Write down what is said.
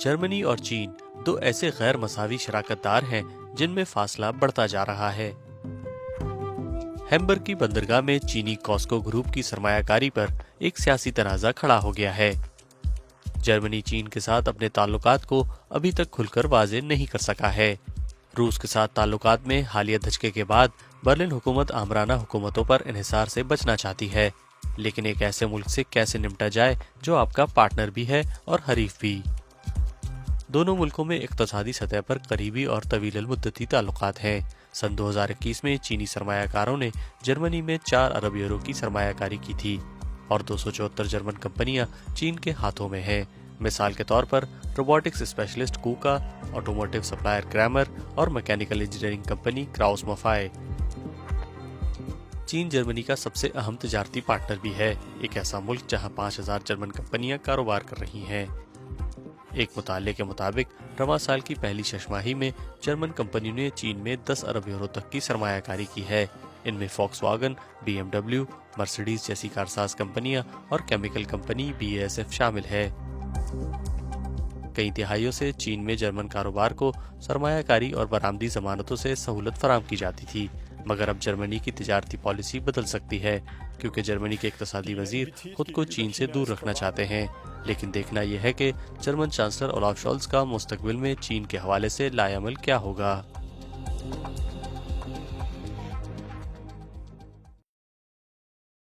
جرمنی اور چین دو ایسے غیر مساوی شراکت دار ہیں جن میں فاصلہ بڑھتا جا رہا ہے۔ ہیمبرگ کی بندرگاہ میں چینی کاسکو گروپ کی سرمایہ کاری پر ایک سیاسی تنازع کھڑا ہو گیا ہے۔ جرمنی چین کے ساتھ اپنے تعلقات کو ابھی تک کھل کر واضح نہیں کر سکا ہے۔ روس کے ساتھ تعلقات میں حالیہ دھچکے کے بعد برلن حکومت آمرانہ حکومتوں پر انحصار سے بچنا چاہتی ہے، لیکن ایک ایسے ملک سے کیسے نمٹا جائے جو آپ کا پارٹنر بھی ہے اور حریف بھی۔ دونوں ملکوں میں اقتصادی سطح پر قریبی اور طویل المدتی تعلقات ہیں۔ سن 2021 میں چینی سرمایہ کاروں نے جرمنی میں 4 ارب یورو کی سرمایہ کاری کی تھی اور 274 جرمن کمپنیاں چین کے ہاتھوں میں ہیں۔ مثال کے طور پر robotics specialist Kuka, automotive supplier کریمر اور mechanical engineering company Krauss Maffei. China Germany کا سب سے اہم تجارتی پارٹنر بھی ہے، ایک ایسا ملک جہاں 5000 جرمن کمپنیاں کاروبار کر رہی ہیں۔ ایک مطالعے کے مطابق رواں سال کی پہلی شش ماہی میں جرمن کمپنیوں نے چین میں 10 ارب یورو تک کی سرمایہ کاری کی ہے۔ ان میں Volkswagen, B M W, Mercedes جیسی کارساز کمپنیاں اور chemical company B A S F شامل ہے۔ کئی دہائیوں سے چین میں جرمن کاروبار کو سرمایہ کاری اور برآمدی ضمانتوں سے سہولت فراہم کی جاتی تھی، مگر اب جرمنی کی تجارتی پالیسی بدل سکتی ہے کیونکہ جرمنی کے اقتصادی وزیر خود کو چین سے دور رکھنا چاہتے ہیں۔ لیکن دیکھنا یہ ہے کہ جرمن چانسلر اولاف شولز کا مستقبل میں چین کے حوالے سے لائے عمل کیا ہوگا۔